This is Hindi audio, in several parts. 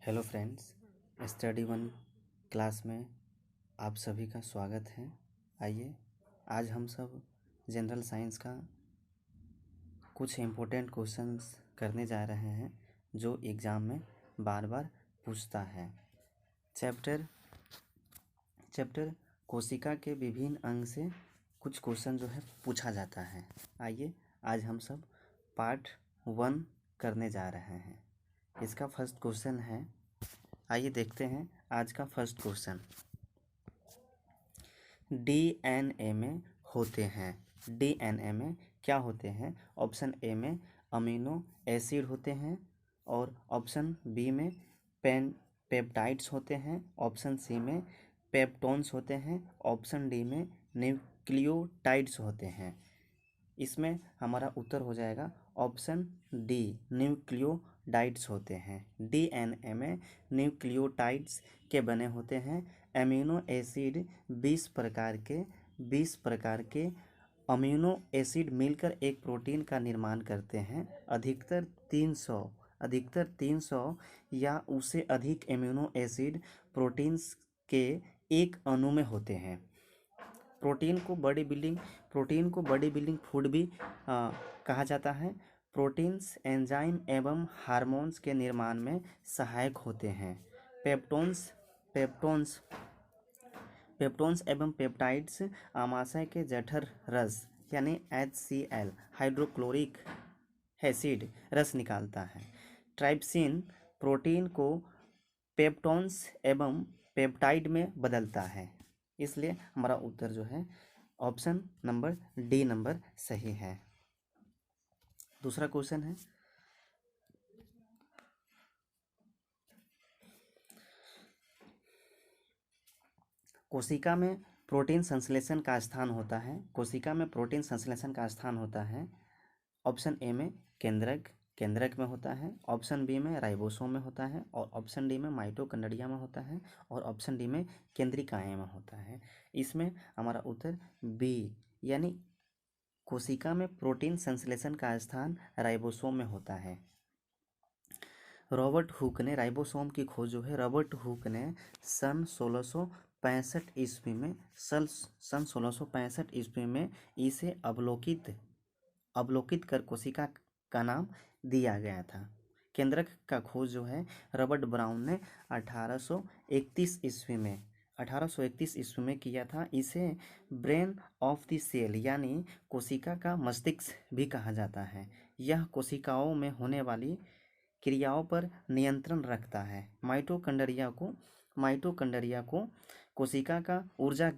Hello friends, study one class में आप सभी का स्वागत है। आइए आज हम सब जनरल साइंस का कुछ इम्पोर्टेंट क्वेश्चंस करने जा रहे हैं जो एग्ज़ाम में बार बार पूछता है। चैप्टर कोशिका के विभिन्न अंग से कुछ क्वेश्चन जो है पूछा जाता है। आइए आज हम सब पार्ट 1 करने जा रहे हैं। इसका फर्स्ट क्वेश्चन है, आइए देखते हैं आज का फर्स्ट क्वेश्चन। डीएनए में होते हैं, डीएनए में क्या होते हैं? ऑप्शन ए में अमीनो एसिड होते हैं, और ऑप्शन बी में पेप्टाइड्स होते हैं, ऑप्शन सी में पेप्टोन्स होते हैं, ऑप्शन डी में न्यूक्लियोटाइड्स होते हैं। इसमें हमारा उत्तर हो जाएगा ऑप्शन डी, न्यूक्लियोटाइड्स होते हैं। डीएनए में न्यूक्लियोटाइड्स के बने होते हैं। अमीनो एसिड 20 प्रकार के अमीनो एसिड मिलकर एक प्रोटीन का निर्माण करते हैं। अधिकतर 300 या उससे अधिक अमीनो एसिड प्रोटीन्स के एक अणु में होते हैं। प्रोटीन को बॉडी बिल्डिंग फूड भी कहा जाता है। प्रोटीन्स एंजाइम एवं हार्मोन्स के निर्माण में सहायक होते हैं। पेप्टोन्स एवं पेप्टाइड्स आमाशय के जठर रस यानी HCl हाइड्रोक्लोरिक एसिड रस निकालता है। ट्राइप्सिन प्रोटीन को पेप्टोन्स एवं पेप्टाइड में बदलता है। इसलिए हमारा उत्तर जो है ऑप्शन नंबर डी नंबर सही है। दूसरा क्वेश्चन है, कोशिका में प्रोटीन संश्लेषण का स्थान होता है। कोशिका में प्रोटीन संश्लेषण का स्थान होता है। ऑप्शन ए में केंद्रक में होता है, ऑप्शन बी में राइबोसोम में होता है, और ऑप्शन डी में माइटोकॉन्ड्रिया में होता है, और ऑप्शन डी में केंद्रिकाएं में होता है। इसमें हमारा उत्तर बी यानी कोशिका में प्रोटीन संश्लेषण का स्थान राइबोसोम में होता है। रॉबर्ट हुक ने राइबोसोम की खोज जो है रॉबर्ट हुक ने सन 1665 ईस्वी में इसे अवलोकित कर कोशिका का नाम दिया गया था। केंद्रक का खोज जो है रॉबर्ट ब्राउन ने 1831 ईस्वी में किया था। इसे ब्रेन ऑफ द सेल यानी कोशिका का मस्तिष्क भी कहा जाता है। यह कोशिकाओं में होने वाली क्रियाओं पर नियंत्रण रखता है। माइटोकॉन्ड्रिया को कोशिका का ऊर्जा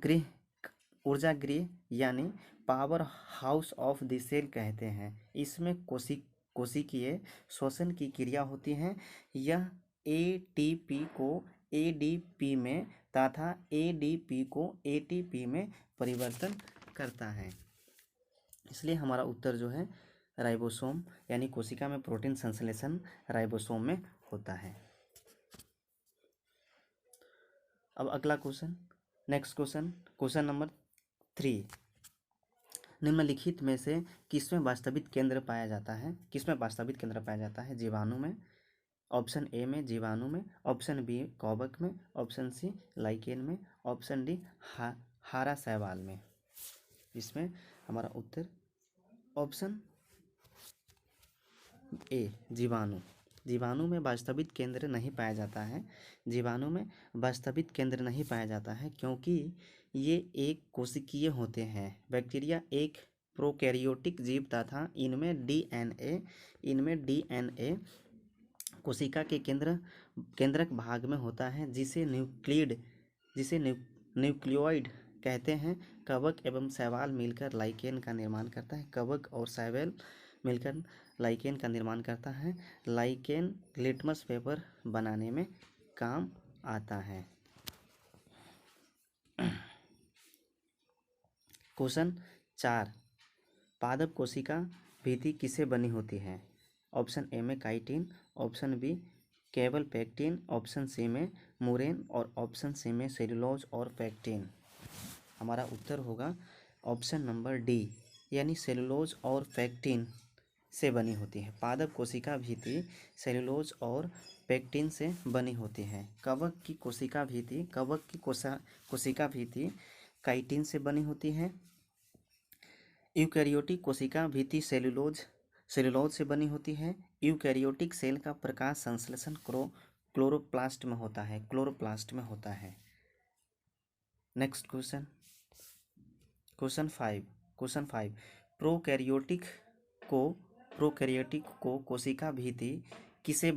गृह यानी power house of the cell कहते हैं। इसमें कोशिकीय श्वसन की क्रिया होती है। यह एटीपी को एडीपी में तथा एडीपी को एटीपी में परिवर्तन करता है। इसलिए हमारा उत्तर जो है राइबोसोम यानी कोशिका में प्रोटीन संश्लेषण राइबोसोम में होता है। अब अगला क्वेश्चन, नेक्स्ट क्वेश्चन नंबर 3। निम्नलिखित में से किसमें वास्तविक केंद्र पाया जाता है? जीवाणु में, ऑप्शन ए में जीवाणु में, ऑप्शन बी कवक में, ऑप्शन सी लाइकेन में, ऑप्शन डी हारा शैवाल में। इसमें हमारा उत्तर ऑप्शन ए जीवाणु में वास्तविक केंद्र नहीं पाया जाता है क्योंकि ये एक कोशिकीय होते हैं। बैक्टीरिया एक प्रोकैरियोटिक जीव तथा इनमें डीएनए कोशिका के केंद्रक भाग में होता है जिसे न्यूक्लियोइड कहते हैं। कवक एवं शैवाल मिलकर लाइकेन का निर्माण करता है। लाइकेन लिटमस पेपर बनाने में काम आता है। क्वेश्चन 4, पादप कोशिका भित्ति किससे बनी होती है? ऑप्शन ए में काइटिन, ऑप्शन बी केवल पेक्टिन, ऑप्शन सी में मुरेन, और ऑप्शन सी में सेलुलोज और पेक्टिन। हमारा उत्तर होगा ऑप्शन नंबर डी यानी सेलुलोज और पेक्टिन से बनी होती है। पादप कोशिका भित्ति सेलुलोज और पेक्टिन से बनी होती है। कवक की कोशिका भित्ति काइटिन से बनी होती है। यूकैरियोटिक कोशिका भित्ति सेलुलोज से बनी होती है। यूकैरियोटिक सेल का प्रकाश संश्लेषण क्लोरोप्लास्ट में होता है। नेक्स्ट क्वेश्चन 5 प्रोकैरियोटिक को कोशिका भित्ति किसे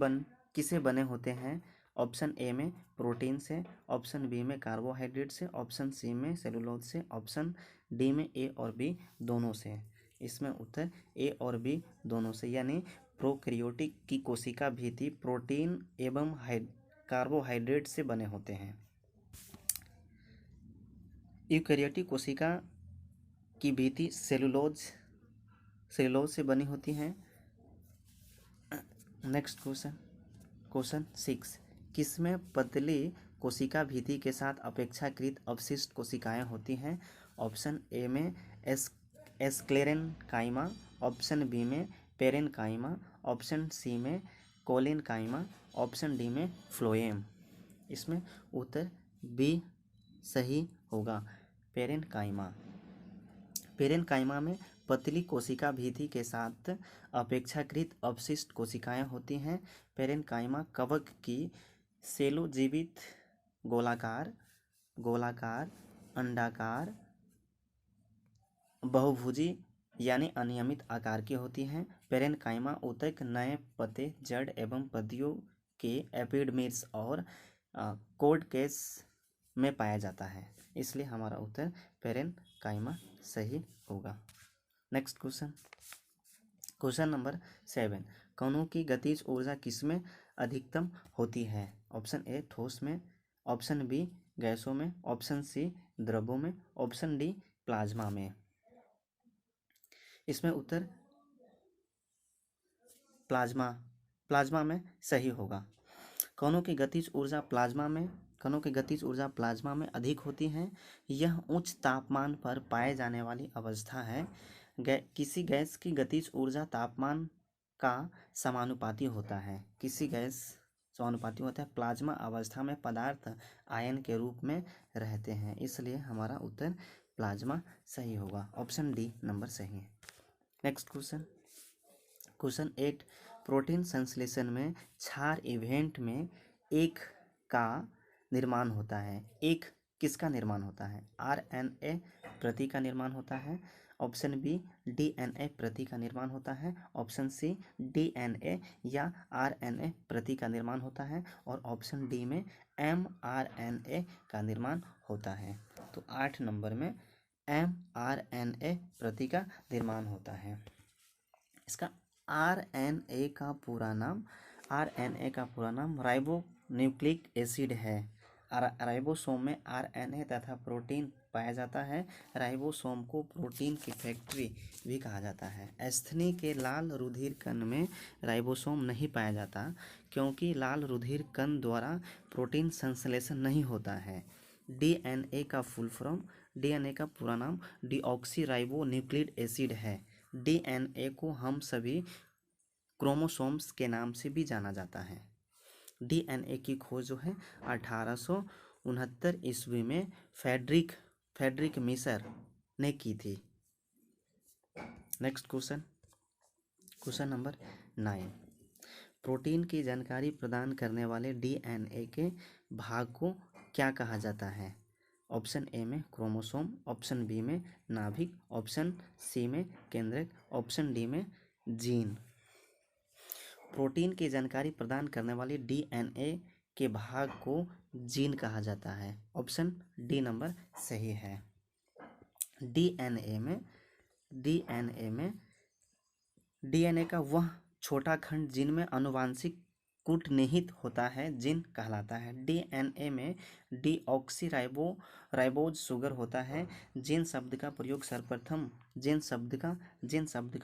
बने होते हैं? ऑप्शन ए में प्रोटीन से, ऑप्शन बी में कार्बोहाइड्रेट से, ऑप्शन सी में सेलुलोज से, ऑप्शन डी में ए और बी दोनों से। इसमें उत्तर ए और बी दोनों से, यानी प्रोकैरियोटिक की कोशिका भित्ति प्रोटीन एवं कार्बोहाइड्रेट से बने होते हैं। यूकैरियोटिक कोशिका की भित्ति सेलुलोज से बनी होती है। नेक्स्ट क्वेश्चन 6 किसमें पतली कोशिका भित्ति के साथ अपेक्षाकृत अवशिष्ट कोशिकाएं होती हैं? ऑप्शन ए में एस्क्लेरेनकाइमा, ऑप्शन बी में पेरेनकाइमा, ऑप्शन सी में कोलेनकाइमा, ऑप्शन डी में फ्लोएम। इसमें उत्तर बी सही होगा, पेरेनकाइमा में पतली कोशिका भित्ति के साथ अपेक्षाकृत अवशिष्ट कोशिकाएं होती हैं। पेरेनकाइमा कवक की सेलोजीवित गोलाकार, अंडाकार, बहुभुजी यानी अनियमित आकार की होती हैं। पेरेनकाइमा ऊतक, नए पत्ते, जड़ एवं पत्तियों के एपिडर्मिस और कोर्ड में पाया जाता है। इसलिए हमारा उत्तर पेरेनकाइमा सही होगा। नेक्स्ट क्वेश्चन नंबर 7 कणों की गतिज ऊर्जा किसमें अधिकतम होती है? ऑप्शन ए ठोस में, ऑप्शन बी गैसों में, ऑप्शन सी द्रवों में, ऑप्शन डी प्लाज्मा में। इसमें उत्तर प्लाज्मा में सही होगा। कणों की गतिज ऊर्जा प्लाज्मा में अधिक होती है। यह उच्च तापमान पर पाए जाने वाली अवस्था है। किसी गैस की गतिज ऊर्जा तापमान का समानुपाती होता है। प्लाज्मा अवस्था में पदार्थ आयन के रूप में रहते हैं, इसलिए हमारा उत्तर प्लाज्मा सही होगा। ऑप्शन डी नंबर सही है। नेक्स्ट क्वेश्चन 8 प्रोटीन संश्लेषण में क्षार इवेंट में एक का निर्माण होता है। एक किसका निर्माण होता है? आरएनए प्रति का निर्माण होता है, ऑप्शन बी डीएनए प्रति का निर्माण होता है, ऑप्शन सी डीएनए या आरएनए प्रति का निर्माण होता है, और ऑप्शन डी में एमआरएनए का निर्माण होता है। तो 8 नंबर में एमआरएनए प्रति का निर्माण होता है। इसका आरएनए का पूरा नाम राइबो न्यूक्लिक एसिड है। राइबोसोम में आरएनए तथा प्रोटीन पाया जाता है। राइबोसोम को प्रोटीन की फैक्ट्री भी कहा जाता है। अस्थनि के लाल रुधिर कण में राइबोसोम नहीं पाया जाता, क्योंकि लाल रुधिर कण द्वारा प्रोटीन संश्लेषण नहीं होता है। डीएनए का पूरा नाम डीऑक्सी राइबो न्यूक्लिक एसिड है। डीएनए को हम सभी क्रोमोसोम्स के नाम से भी जाना जाता है। डीएनए की खोज जो है 1869 ईस्वी में फ्रेडरिक मिशर ने की थी। नेक्स्ट क्वेश्चन नंबर 9 प्रोटीन की जानकारी प्रदान करने वाले डीएनए के भाग को क्या कहा जाता है? ऑप्शन ए में क्रोमोसोम, ऑप्शन बी में नाभिक, ऑप्शन सी में केंद्रक, ऑप्शन डी में जीन। प्रोटीन की जानकारी प्रदान करने वाली डीएनए के भाग को जीन कहा जाता है। ऑप्शन डी नंबर सही है। डीएनए का वह छोटा खंड जिनमें आनुवांशिक कूटनिहित होता है जिन कहलाता है। डीएनए में डीऑक्सी राइबोज शुगर होता है। जिन शब्द का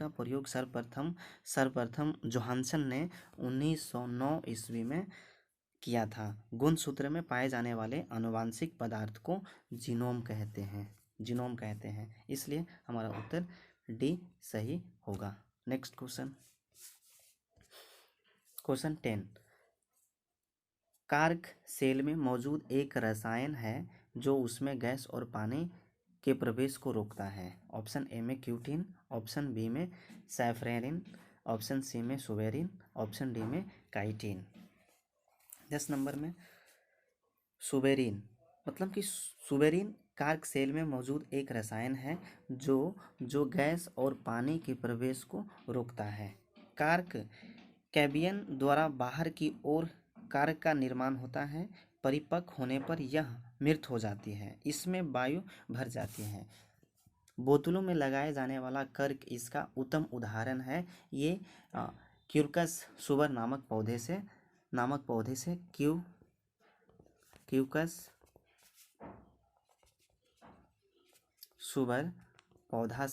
प्रयोग सर्वप्रथम जोहानसन ने 1909 ईस्वी में किया था। गुणसूत्र में पाए जाने वाले आनुवांशिक पदार्थ को जीनोम कहते हैं। इसलिए हमारा उत्तर डी सही होगा। Next question, question 10, cork cell में मौजूद एक रसायन है जो उसमें गैस और पानी के प्रवेश को रोकता है। ऑप्शन ए में क्यूटिन, ऑप्शन बी में सैफरेरिन, ऑप्शन सी में सुबेरिन, ऑप्शन डी में काइटिन। 10 नंबर में सुबेरिन, मतलब कि सुबेरिन कार्क सेल में मौजूद एक रसायन है जो गैस और पानी के प्रवेश को रोकता है। कार्क कैबियन द्वारा बाहर की ओर कार्क का निर्माण होता है। परिपक्व होने पर यह मृत हो जाती है, इसमें वायु भर जाती है। बोतलों में लगाए जाने वाला कर्क इसका उत्तम उदाहरण है। ये क्यूरकस सुबर नामक पौधे से क्यूकस सुबर पौधा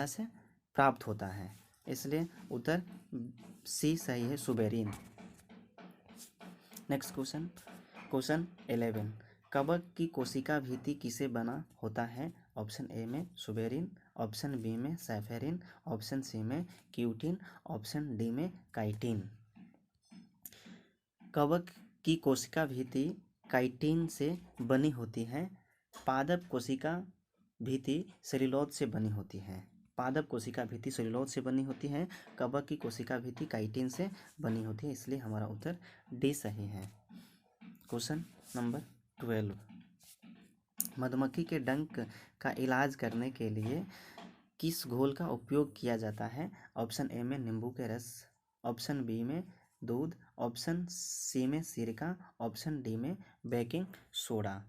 से प्राप्त होता है, इसलिए उत्तर सी सही है, सुबेरिन। नेक्स्ट क्वेश्चन, क्वेश्चन 11, कवक की कोशिका भित्ति किसे बना होता है? ऑप्शन ए में सुबेरिन, ऑप्शन बी में सैफेरिन, ऑप्शन सी में क्यूटिन, ऑप्शन डी में काइटिन। कवक की कोशिका भित्ति काइटिन से बनी होती है। पादप कोशिका भित्ति सेल्यूलोज से बनी होती है। पादप कोशिका भित्ति सेल्यूलोज से बनी होती है। कवक की कोशिका भित्ति काइटिन से बनी होती है, इसलिए हमारा उत्तर डी सही है। क्वेश्चन नंबर 12, मधुमक्खी के डंक का इलाज करने के लिए किस घोल का उपयोग किया जाता है? ऑप्शन ए में नींबू के रस, ऑप्शन बी में दूध, ऑप्शन सी में सिरका, ऑप्शन डी में बेकिंग सोडा।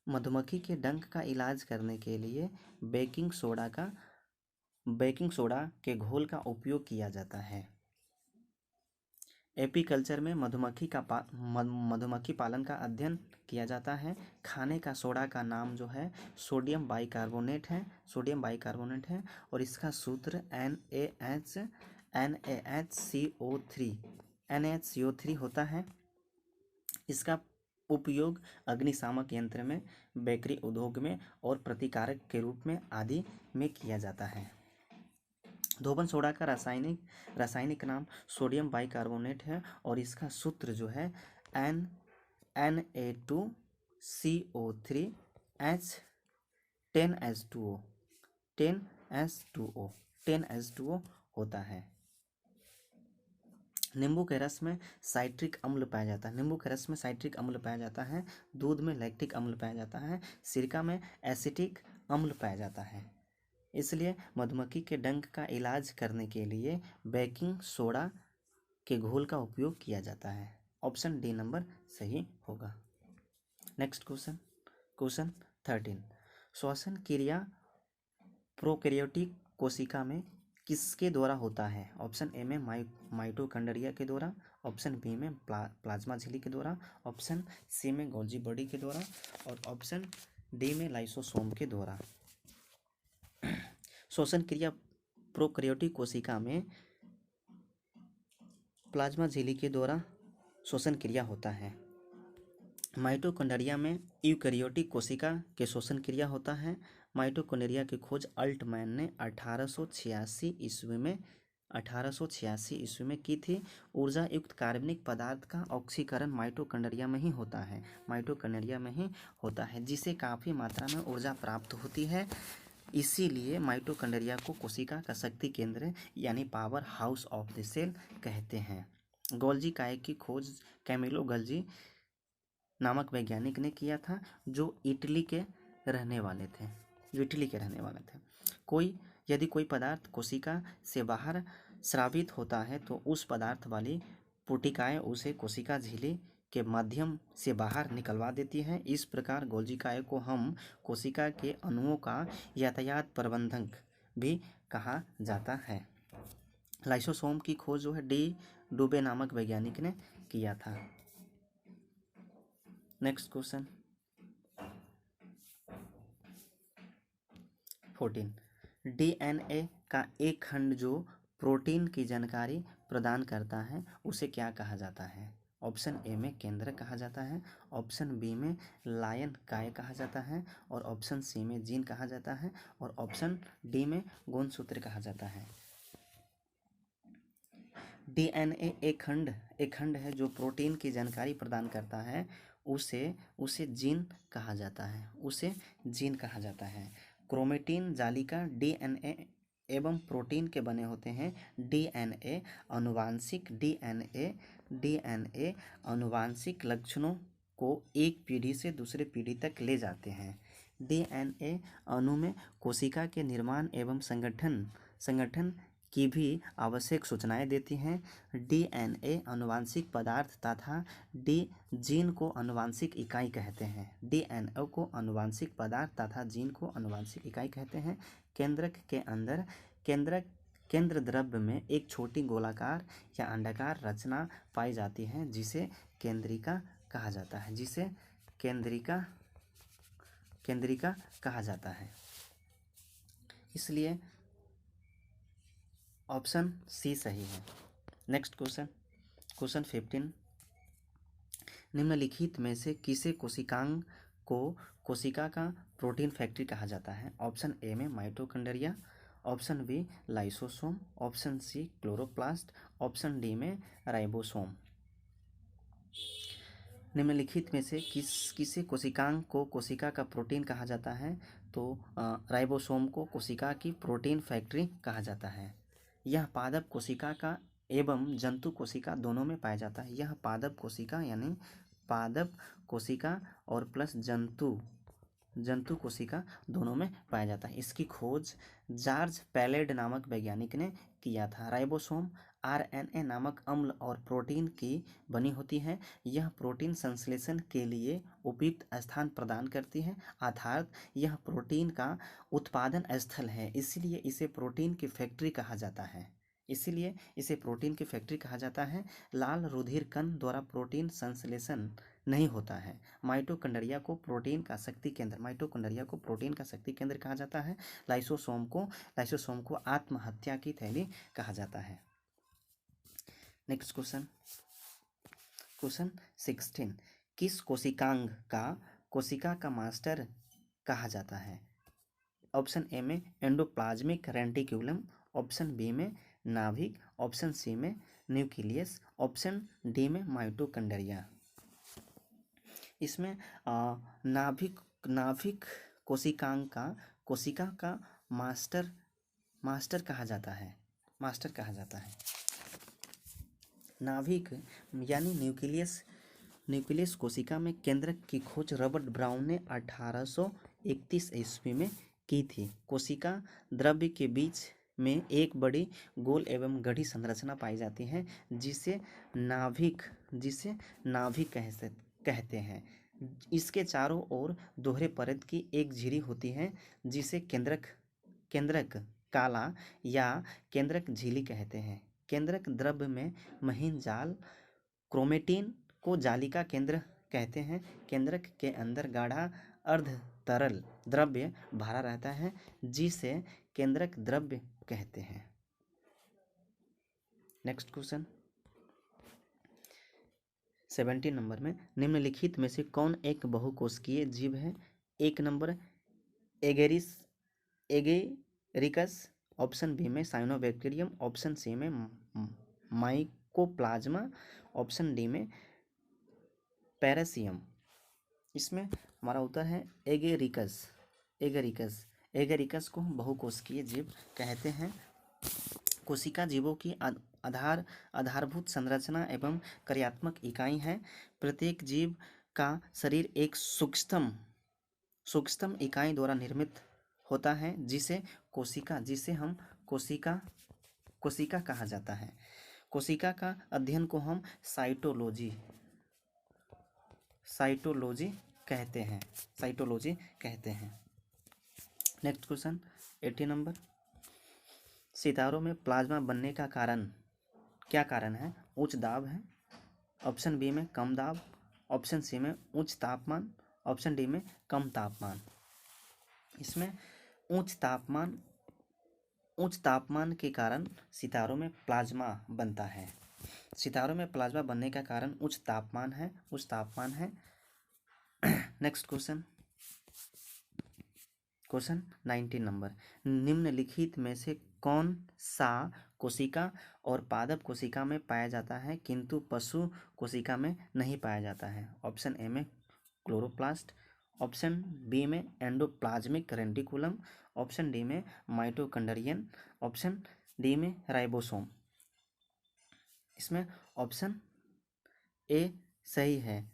मधुमक्खी के डंक का इलाज करने के लिए बेकिंग सोडा के घोल का उपयोग किया जाता है। एपीकल्चर में मधुमक्खी पालन का अध्ययन किया जाता है। खाने का सोडा का नाम जो है सोडियम बाइकार्बोनेट है और इसका सूत्र NaHCO3 होता है। इसका उपयोग अग्निशामक यंत्र में, बेकरी उद्योग में और प्रतिकारक के रूप में आदि में किया जाता है। धोबन सोडा का रासायनिक नाम सोडियम बाइकार्बोनेट है और इसका सूत्र जो है Na2CO3 H10H2O होता है। नींबू के रस में साइट्रिक अम्ल पाया जाता है। दूध में लैक्टिक अम्ल पाया जाता है। सिरका में एसिटिक अम्ल पाया जाता है। इसलिए मधुमक्खी के डंक का इलाज करने के लिए बेकिंग सोडा के घोल का उपयोग किया जाता है। ऑप्शन डी नंबर सही होगा। नेक्स्ट क्वेश्चन, क्वेश्चन 13, श्वसन क्रिया प्रोकैरियोटिक कोशिका में किसके द्वारा होता है? ऑप्शन ए में माइटोकॉन्ड्रिया के द्वारा, ऑप्शन बी में प्लाज्मा झिल्ली के द्वारा, ऑप्शन सी में गोल्जी बॉडी के द्वारा और ऑप्शन डी में लाइसोसोम के द्वारा। श्वसन क्रिया प्रोकैरियोटिक कोशिका में प्लाज्मा झिल्ली के द्वारा श्वसन क्रिया होता है। माइटोकॉन्ड्रिया में यूकैरियोटिक कोशिका के श्वसन क्रिया होता है। माइटोकॉन्ड्रिया की खोज अल्टमैन ने 1886 ईस्वी में की थी। ऊर्जा युक्त कार्बनिक पदार्थ का ऑक्सीकरण माइटोकॉन्ड्रिया में ही होता है, जिसे काफ़ी मात्रा में ऊर्जा प्राप्त होती है। इसीलिए माइटोकॉन्ड्रिया को कोशिका का शक्ति केंद्र यानी power house of the cell कहते हैं। गोल्जी काय की खोज कैमिलो गोल्जी नामक वैज्ञानिक ने किया था, जो इटली के रहने वाले थे। यदि कोई पदार्थ कोशिका से बाहर स्रावित होता है तो उस पदार्थ वाली पुटिकाएं उसे कोशिका झिल्ली के माध्यम से बाहर निकलवा देती है। इस प्रकार गोल्जी काय को हम कोशिका के अणुओं का यातायात प्रबंधक भी कहा जाता है। लाइसोसोम की खोज जो है डी डुबे नामक वैज्ञानिक ने किया था। नेक्स्ट क्वेश्चन 14, डीएनए का एक खंड जो प्रोटीन की जानकारी प्रदान करता है उसे क्या कहा जाता है? ऑप्शन ए में केंद्रक कहा जाता है, ऑप्शन बी में लायन काय कहा जाता है, और ऑप्शन सी में जीन कहा जाता है, और ऑप्शन डी में गुणसूत्र कहा जाता है। डीएनए एक खंड है जो प्रोटीन की जानकारी प्रदान करता है, उसे जीन कहा जाता है, उसे जीन कहा जाता है। क्रोमेटिन जालिका डीएनए एवं प्रोटीन के बने होते हैं। डीएनए आनुवांशिक लक्षणों को एक पीढ़ी से दूसरे पीढ़ी तक ले जाते हैं। डीएनए अणु में कोशिका के निर्माण एवं संगठन की भी आवश्यक सूचनाएं देती हैं। डीएनए आनुवांशिक पदार्थ तथा जीन को आनुवांशिक इकाई कहते हैं। डीएनए को आनुवांशिक पदार्थ तथा जीन को आनुवांशिक इकाई कहते हैं। केंद्रक के अंदर केंद्र द्रव्य में एक छोटी गोलाकार या अंडाकार रचना पाई जाती है जिसे केंद्रिका कहा जाता है, जिसे केंद्रिका कहा जाता है। इसलिए ऑप्शन सी सही है। Next question 15। निम्नलिखित में से किसे कोशिकांग को कोशिका का प्रोटीन फैक्ट्री कहा जाता है? ऑप्शन ए में mitochondria, option B lysosome, option C chloroplast, option D में राइबोसोम। निम्नलिखित में से किसे कोशिकांग को कोशिका का प्रोटीन कहा जाता है? तो राइबोसोम को कोशिका की प्रोटीन फैक्ट्री कहा जाता है। यह पादप कोशिका का एवं जंतु कोशिका दोनों में पाया जाता है। यह पादप कोशिका यानी पादप कोशिका और प्लस जंतु कोशिका दोनों में पाया जाता है। इसकी खोज जॉर्ज पैलेड नामक वैज्ञानिक ने किया था। राइबोसोम आरएनए नामक अम्ल और प्रोटीन की बनी होती है। यह प्रोटीन संश्लेषण के लिए उपयुक्त स्थान प्रदान करती है, अर्थात यह प्रोटीन का उत्पादन स्थल है, इसलिए इसे प्रोटीन की फैक्ट्री कहा जाता है। लाल रुधिर कण द्वारा प्रोटीन संश्लेषण नहीं होता है। माइटोकॉन्ड्रिया को प्रोटीन का शक्ति केंद्र कहा जाता है। लाइसोसोम को आत्महत्या की थैली कहा जाता है। Next question 16। किस कोशिकांग का कोशिका का मास्टर कहा जाता है? ऑप्शन ए में एंडोप्लाज्मिक रेटिकुलम, ऑप्शन बी में नाभिक, ऑप्शन सी में न्यूक्लियस, ऑप्शन डी में माइटोकॉन्ड्रिया। इसमें नाभिक कोशिकांग का कोशिका का मास्टर कहा जाता है। नाभिक यानी न्यूक्लियस कोशिका में केंद्रक की खोज रॉबर्ट ब्राउन ने 1831 ईस्वी में की थी। कोशिका द्रव्य के बीच में एक बड़ी गोल एवं गढ़ी संरचना पाई जाती है जिसे नाभिक कहते हैं। इसके चारों ओर दोहरे परत की एक झिरी होती है जिसे केंद्रक काला या केंद्रक झिल्ली कहते हैं। केंद्रक द्रव्य में महीन जाल क्रोमेटिन को जालिका केंद्र कहते हैं। केंद्रक के अंदर गाढ़ा अर्ध तरल द्रव्य भरा रहता है जिसे केंद्रक द्रव्य कहते हैं। नेक्स्ट क्वेश्चन 17 नंबर में निम्नलिखित में से कौन एक बहुकोशिकीय जीव है? एक नंबर एगेरिकस, ऑप्शन बी में साइनोबैक्टीरियम, ऑप्शन सी में माइकोप्लाज्मा, ऑप्शन डी में पैरासियम। इसमें हमारा उत्तर है एगेरिकस को हम बहुकोशिकीय जीव कहते हैं। कोशिका जीवों की आधारभूत संरचना एवं कार्यात्मक इकाई है। प्रत्येक जीव का शरीर एक सूक्ष्म इकाई द्वारा निर्मित होता है जिसे हम कोशिका कहा जाता है। कोशिका का अध्ययन को हम साइटोलॉजी कहते हैं। Next question 18 number. सितारों में प्लाज्मा बनने का क्या कारण है? उच्च दाब है, ऑप्शन बी में कम दाब, ऑप्शन सी में उच्च तापमान, ऑप्शन डी में कम तापमान। इसमें उच्च तापमान के कारण सितारों में प्लाज्मा बनता है। सितारों में प्लाज्मा बनने का कारण उच्च तापमान है, उच्च तापमान है। नेक्स्ट क्वेश्चन, क्वेश्चन 19 नंबर, निम्नलिखित में से कौन सा कोशिका और पादप कोशिका में पाया जाता है किंतु पशु कोशिका में नहीं पाया जाता है? ऑप्शन ए में क्लोरोप्लास्ट, ऑप्शन बी में एंडोप्लाज्मिक रेटिकुलम, ऑप्शन डी में माइटोकॉन्ड्रियन, ऑप्शन डी में राइबोसोम। इसमें ऑप्शन ए सही है,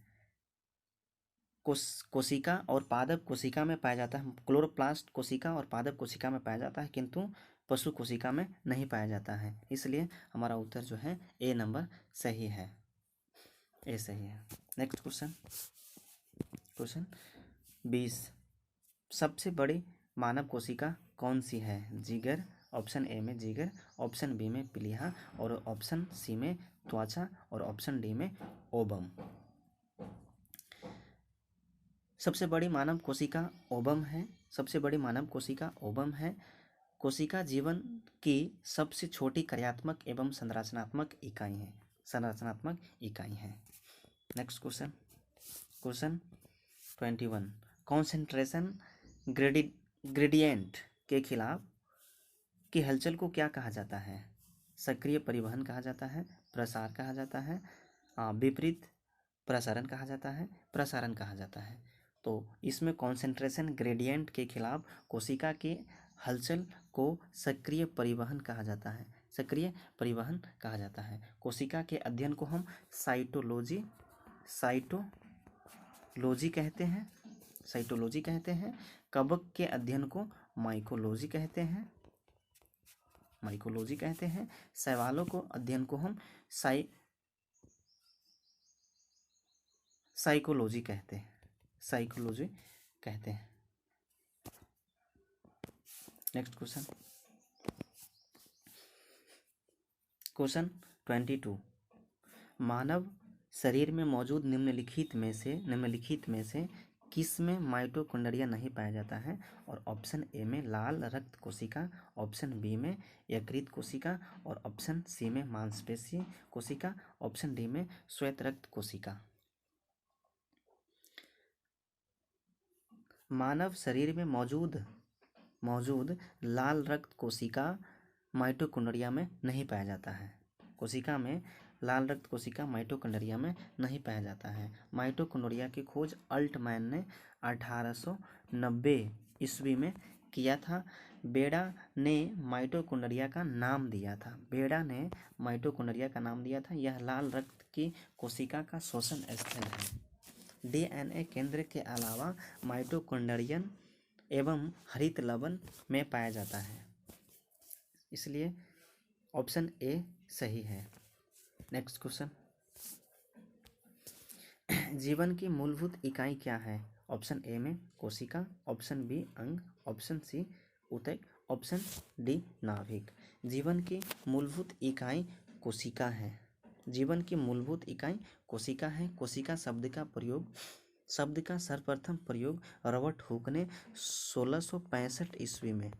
कोशिका और पादप कोशिका में पाया जाता है। क्लोरोप्लास्ट कोशिका और पादप कोशिका में पाया जाता है किंतु पशु कोशिका में नहीं पाया जाता है, इसलिए हमारा उत्तर जो है ए नंबर सही है, ए सही है। नेक्स्ट क्वेश्चन, क्वेश्चन 20, सबसे बड़ी मानव कोशिका कौन सी है? जिगर, ऑप्शन ए में जिगर, ऑप्शन बी में प्लीहा और ऑप्शन सी में त्वचा और ऑप्शन डी में ओबम। सबसे बड़ी मानव कोशिका ओबम है, सबसे बड़ी मानव कोशिका ओबम है। कोशिका जीवन की सबसे छोटी कार्यात्मक एवं संरचनात्मक इकाई है, संरचनात्मक इकाई है। Next question, question 21, concentration gradient के खिलाफ की हलचल को क्या कहा जाता है? सक्रिय परिवहन कहा जाता है, प्रसार कहा जाता है, विपरीत प्रसारण कहा जाता है, प्रसारण कहा जाता है। तो इसमें कॉन्सेंट्रेशन ग्रेडियंट के खिलाफ कोशिका के हलचल को सक्रिय परिवहन कहा जाता है, सक्रिय परिवहन कहा जाता है। कोशिका के अध्ययन को हम साइटोलॉजी कहते हैं, साइटोलॉजी कहते हैं। कवक के अध्ययन को माइकोलॉजी कहते हैं, माइकोलॉजी कहते हैं। शैवालों को अध्ययन को हम साइकोलॉजी कहते हैं, साइकोलॉजी कहते हैं। नेक्स्ट क्वेश्चन, क्वेश्चन 22, मानव शरीर में मौजूद निम्नलिखित में से किस में माइटोकॉन्ड्रिया नहीं पाया जाता है? और ऑप्शन ए में लाल रक्त कोशिका, ऑप्शन बी में यकृत कोशिका और ऑप्शन सी में मांसपेशी कोशिका, ऑप्शन डी में श्वेत रक्त कोशिका। मानव शरीर में मौजूद लाल रक्त कोशिका माइटोकॉन्ड्रिया में नहीं पाया जाता है। कोशिका में लाल रक्त कोशिका माइटोकॉन्ड्रिया में नहीं पाया जाता है। माइटोकॉन्ड्रिया की खोज अल्टमैन ने 1890 ईस्वी में किया था। बेड़ा ने माइटोकॉन्ड्रिया का नाम दिया था, बेड़ा ने माइटोकॉन्ड्रिया का नाम दिया था। यह लाल रक्त की कोशिका का शोषण स्थल है। डीएनए केंद्र के अलावा माइटोकॉन्ड्रियन एवं हरित लवण में पाया जाता है, इसलिए ऑप्शन ए सही है। नेक्स्ट क्वेश्चन, जीवन की मूलभूत इकाई क्या है? ऑप्शन ए में कोशिका, ऑप्शन बी अंग, ऑप्शन सी ऊतक, ऑप्शन डी नाभिक। जीवन की मूलभूत इकाई कोशिका है, जीवन की मूलभूत इकाई कोशिका है। कोशिका शब्द का सर्वप्रथम प्रयोग रॉबर्ट हुक ने 1665 ईस्वी में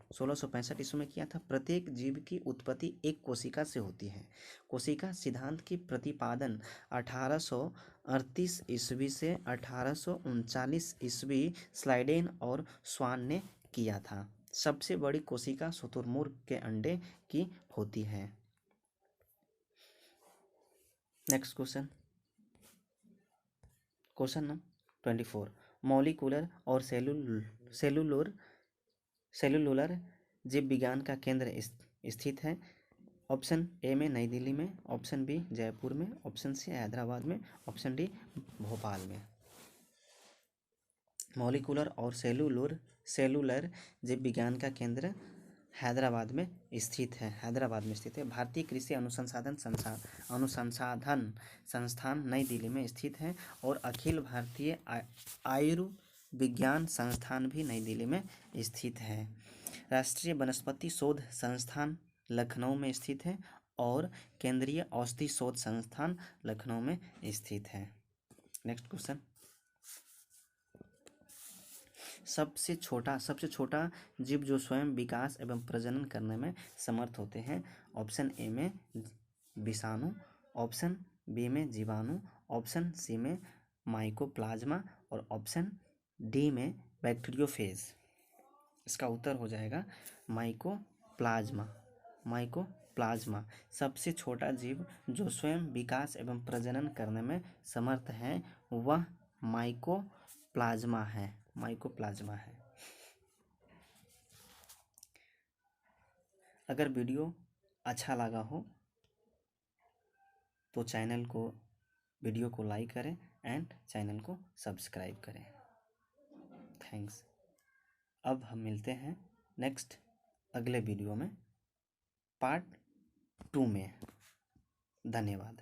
किया था। प्रत्येक जीव की उत्पत्ति एक कोशिका से होती है। कोशिका सिद्धांत की प्रतिपादन 1838 ईस्वी से 1839 ईस्वी स्लाइडेन और स्वान ने किया था। सबसे बड़ी कोशिका शुतुरमुर्ग के अंडे की होती है। Next question, question number 24, molecular और सेलुलर जीव विज्ञान का केंद्र स्थित है। ऑप्शन ए में नई दिल्ली में, ऑप्शन बी जयपुर में, ऑप्शन सी हैदराबाद में, ऑप्शन डी भोपाल में। मॉलिक्यूलर और सेलुलर जीव विज्ञान का केंद्र हैदराबाद में स्थित है, हैदराबाद में स्थित है। भारतीय कृषि अनुसंधान संस्थान नई दिल्ली में स्थित है और अखिल भारतीय आयुर्विज्ञान संस्थान भी नई दिल्ली में स्थित है। राष्ट्रीय वनस्पति शोध संस्थान लखनऊ में स्थित है और केंद्रीय औषधि शोध संस्थान लखनऊ में स्थित है। नेक्स्ट क्वेश्चन, सबसे छोटा जीव जो स्वयं विकास एवं प्रजनन करने में समर्थ होते हैं। ऑप्शन ए में विषाणु, ऑप्शन बी में जीवाणु, ऑप्शन सी में माइकोप्लाज्मा और ऑप्शन डी में बैक्टीरियोफेज। इसका उत्तर हो जाएगा माइकोप्लाज्मा। माइकोप्लाज्मा सबसे छोटा जीव जो स्वयं विकास एवं प्रजनन करने में समर्थ है वह माइकोप्लाज्मा है। माइकोप्लाज्मा है। अगर वीडियो अच्छा लगा हो तो वीडियो को लाइक करें एंड चैनल को सब्सक्राइब करें। थैंक्स। अब हम मिलते हैं नेक्स्ट अगले वीडियो में पार्ट 2 में। धन्यवाद।